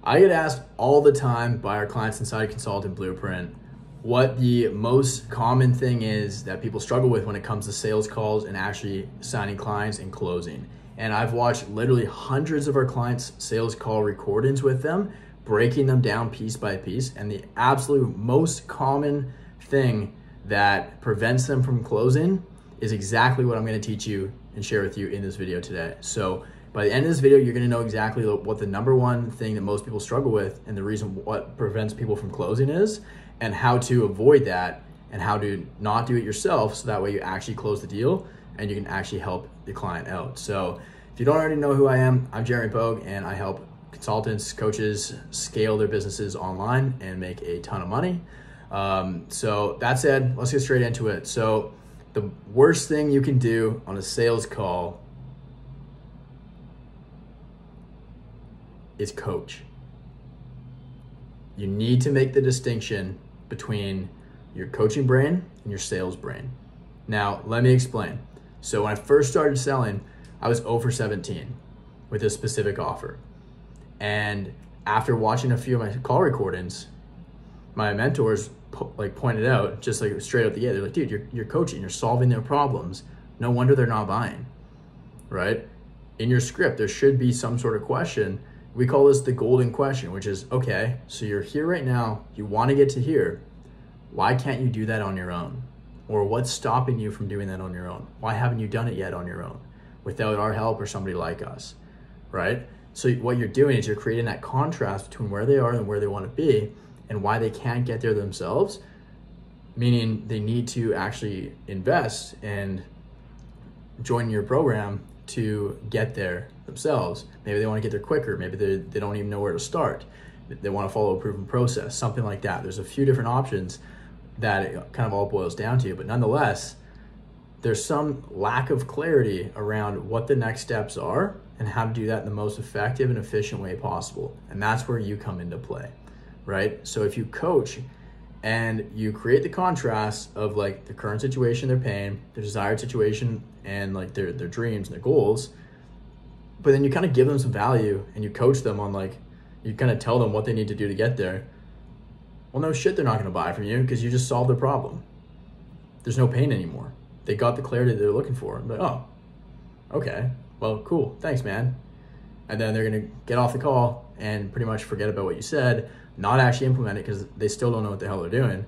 I get asked all the time by our clients inside Consultant Blueprint what the most common thing is that people struggle with when it comes to sales calls and actually signing clients and closing. And I've watched literally hundreds of our clients' sales call recordings with them, breaking them down piece by piece. And the absolute most common thing that prevents them from closing is exactly what I'm going to teach you and share with you in this video today. So by the end of this video, you're going to know exactly what the number one thing that most people struggle with and the reason what prevents people from closing is, and how to avoid that and how to not do it yourself, so that way you actually close the deal and you can actually help the client out. So if you don't already know who I am, I'm Jeremy Pogue, and I help consultants, coaches scale their businesses online and make a ton of money. So that said, let's get straight into it. So the worst thing you can do on a sales call is coach. You need to make the distinction between your coaching brain and your sales brain. Now, let me explain. So when I first started selling, I was 0 for 17 with a specific offer. And after watching a few of my call recordings, my mentors pointed out, just like straight out the gate, they're like, dude, you're coaching, you're solving their problems. No wonder they're not buying, right? In your script, there should be some sort of question. We call this the golden question, which is, okay, so you're here right now, you want to get to here. Why can't you do that on your own? Or what's stopping you from doing that on your own? Why haven't you done it yet on your own without our help or somebody like us, right? So what you're doing is you're creating that contrast between where they are and where they want to be and why they can't get there themselves, meaning they need to actually invest and join your program to get there themselves. Maybe they want to get there quicker. Maybe they don't even know where to start. They want to follow a proven process, something like that. There's a few different options that it kind of all boils down to, but nonetheless, there's some lack of clarity around what the next steps are and how to do that in the most effective and efficient way possible. And that's where you come into play, right? So if you coach and you create the contrast of like the current situation they're paying, their desired situation, and like their dreams and their goals, but then you kind of give them some value and you coach them on like, you kind of tell them what they need to do to get there. Well, no shit, they're not going to buy from you because you just solved their problem. There's no pain anymore. They got the clarity they're looking for. I'm like, oh, okay, well, cool, thanks, man. And then they're going to get off the call and pretty much forget about what you said, not actually implement it because they still don't know what the hell they're doing,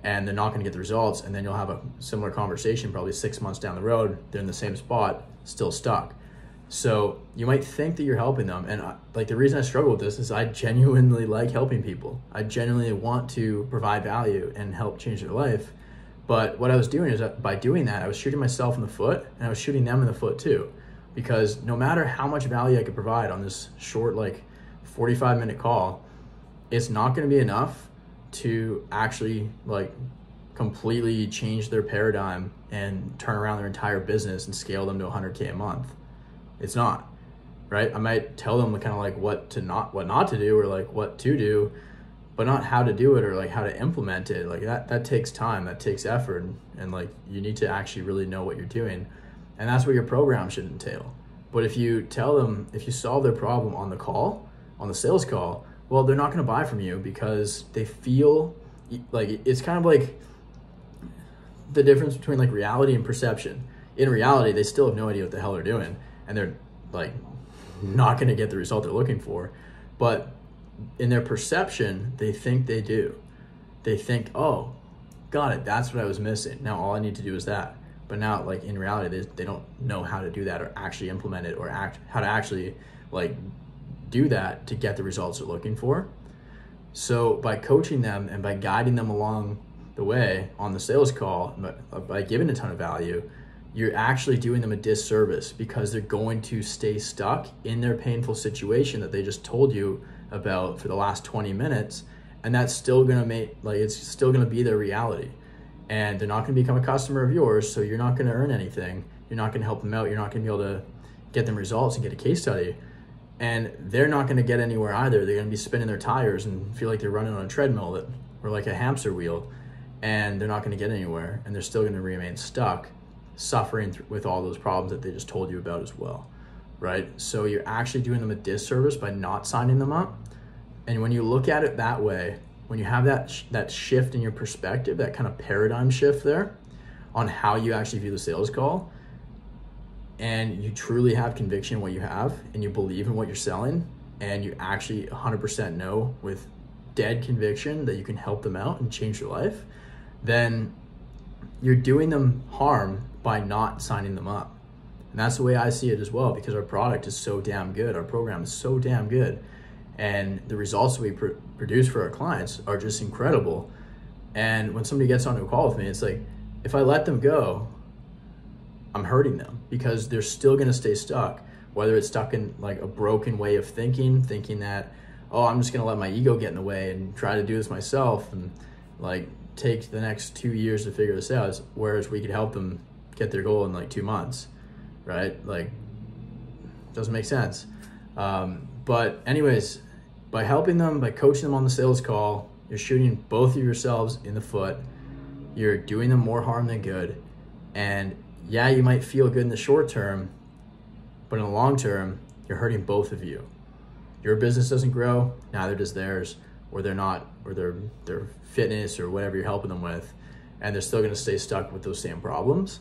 and they're not going to get the results. And then you'll have a similar conversation probably 6 months down the road. They're in the same spot, still stuck. So you might think that you're helping them. And like the reason I struggle with this is I genuinely like helping people. I genuinely want to provide value and help change their life. But what I was doing is by doing that, I was shooting myself in the foot, and I was shooting them in the foot too. Because no matter how much value I could provide on this short, like 45-minute call, it's not going to be enough to actually like completely change their paradigm and turn around their entire business and scale them to 100K a month. It's not, right? I might tell them kind of like what not to do, or like what to do, but not how to do it or like how to implement it. Like that takes time, that takes effort, and like you need to actually really know what you're doing. And that's what your program should entail. But if you tell them, if you solve their problem on the call, on the sales call, well, they're not going to buy from you because they feel like it's kind of like the difference between like reality and perception. In reality, they still have no idea what the hell they're doing, and they're like not going to get the result they're looking for. But in their perception, they think they do. They think, oh, got it, that's what I was missing. Now all I need to do is that. But now, like in reality, they don't know how to do that or actually implement it or how to actually like do that to get the results they're looking for. So by coaching them and by guiding them along the way on the sales call, by giving a ton of value, you're actually doing them a disservice, because they're going to stay stuck in their painful situation that they just told you about for the last 20 minutes. And that's still going to make, like, it's still going to be their reality. And they're not going to become a customer of yours. So you're not going to earn anything. You're not going to help them out. You're not going to be able to get them results and get a case study. And they're not going to get anywhere either. They're going to be spinning their tires and feel like they're running on a treadmill or like a hamster wheel. And they're not going to get anywhere. And they're still going to remain stuck, suffering with all those problems that they just told you about as well, right? So you're actually doing them a disservice by not signing them up And when you look at it that way, when you have that shift in your perspective, that kind of paradigm shift there on how you actually view the sales call, and you truly have conviction in what you have, and you believe in what you're selling, and you actually 100% know with dead conviction that you can help them out and change their life, then you're doing them harm by not signing them up. And that's the way I see it as well, because our product is so damn good. Our program is so damn good. And the results we produce for our clients are just incredible. And when somebody gets onto a call with me, it's like, if I let them go, I'm hurting them, because they're still going to stay stuck, whether it's stuck in like a broken way of thinking that, oh, I'm just going to let my ego get in the way and try to do this myself and like take the next 2 years to figure this out, whereas we could help them get their goal in like 2 months, right? Like, doesn't make sense. But anyways, by helping them, by coaching them on the sales call, you're shooting both of yourselves in the foot. You're doing them more harm than good. And yeah, you might feel good in the short term, but in the long term, you're hurting both of you. Your business doesn't grow, neither does theirs, or their fitness or whatever you're helping them with, and they're still going to stay stuck with those same problems.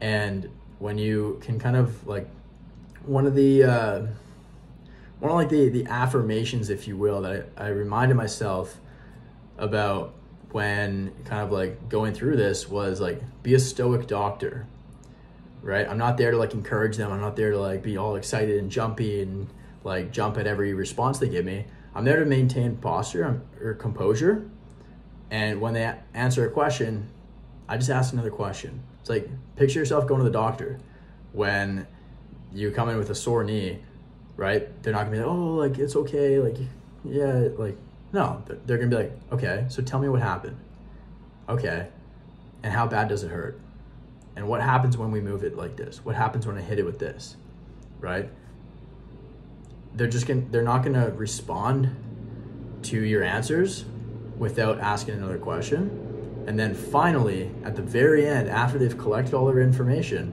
And when you can kind of like one of the affirmations, if you will, that I reminded myself about when kind of like going through this was like, be a stoic doctor, right? I'm not there to like encourage them. I'm not there to like be all excited and jumpy and like jump at every response they give me. I'm there to maintain posture or composure. And when they answer a question, I just ask another question. It's like, picture yourself going to the doctor. When you come in with a sore knee, right? They're not gonna be like, oh, like, it's okay. Like, yeah, like, no, they're gonna be like, okay, so tell me what happened. Okay, and how bad does it hurt? And what happens when we move it like this? What happens when I hit it with this, right? They're not gonna respond to your answers without asking another question. And then finally, at the very end, after they've collected all their information,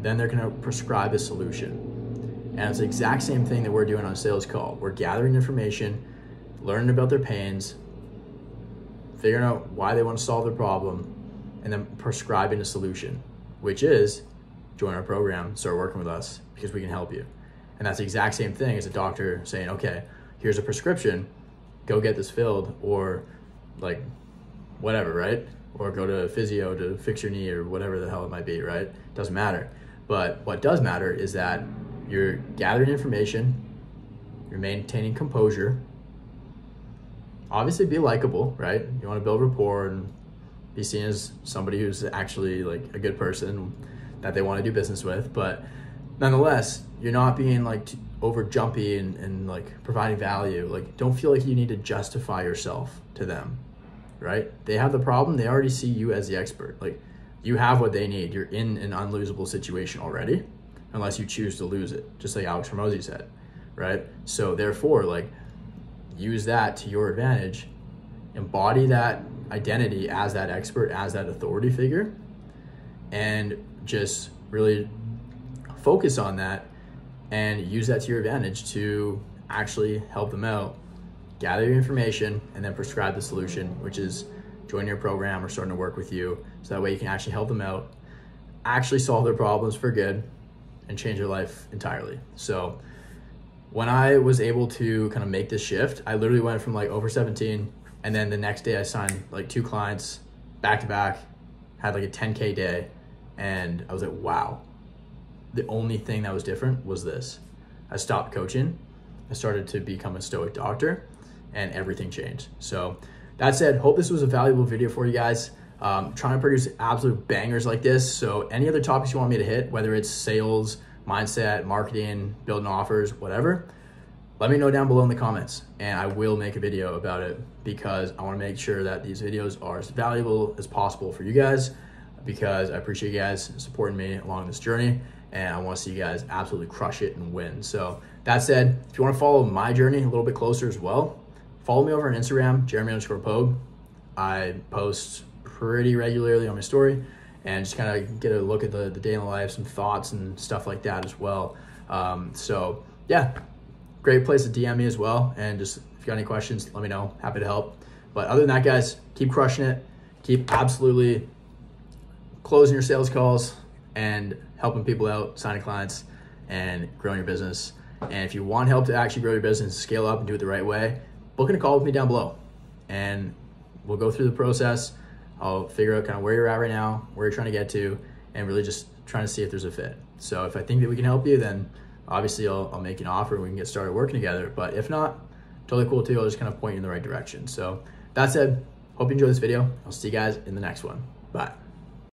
then they're gonna prescribe a solution. And it's the exact same thing that we're doing on a sales call. We're gathering information, learning about their pains, figuring out why they want to solve their problem, and then prescribing a solution, which is join our program, start working with us, because we can help you. And that's the exact same thing as a doctor saying, okay, here's a prescription, go get this filled, or like whatever, right? Or go to a physio to fix your knee or whatever the hell it might be, right? Doesn't matter. But what does matter is that you're gathering information, you're maintaining composure, obviously be likable, right? You want to build rapport and be seen as somebody who's actually like a good person that they want to do business with. But nonetheless, you're not being like over jumpy and like providing value. Like, don't feel like you need to justify yourself to them, right? They have the problem. They already see you as the expert. Like, you have what they need. You're in an unlosable situation already, unless you choose to lose it, just like Alex Hormozi said, right? So therefore, like, use that to your advantage, embody that identity as that expert, as that authority figure, and just really focus on that and use that to your advantage to actually help them out, gather your information, and then prescribe the solution, which is join your program or starting to work with you. So that way you can actually help them out, actually solve their problems for good, and change their life entirely. So when I was able to kind of make this shift, I literally went from like over 17, and then the next day I signed like 2 clients back to back, had like a 10K day, and I was like, wow. The only thing that was different was this. I stopped coaching, I started to become a stoic doctor, and everything changed. So that said, hope this was a valuable video for you guys. Trying to produce absolute bangers like this. So any other topics you want me to hit, whether it's sales, mindset, marketing, building offers, whatever, let me know down below in the comments, and I will make a video about it, because I want to make sure that these videos are as valuable as possible for you guys, because I appreciate you guys supporting me along this journey, and I want to see you guys absolutely crush it and win. So that said, if you want to follow my journey a little bit closer as well, follow me over on Instagram, Jeremy_Pogue. I post pretty regularly on my story, and just kind of get a look at the day in the life, some thoughts and stuff like that as well. So yeah, great place to DM me as well. And just if you got any questions, let me know. Happy to help. But other than that, guys, keep crushing it. Keep absolutely closing your sales calls and helping people out, signing clients, and growing your business. And if you want help to actually grow your business, scale up and do it the right way, book in a call with me down below. And we'll go through the process. I'll figure out kind of where you're at right now, where you're trying to get to, and really just trying to see if there's a fit. So if I think that we can help you, then obviously I'll make an offer and we can get started working together. But if not, totally cool too. I'll just kind of point you in the right direction. So that said, hope you enjoyed this video. I'll see you guys in the next one. Bye.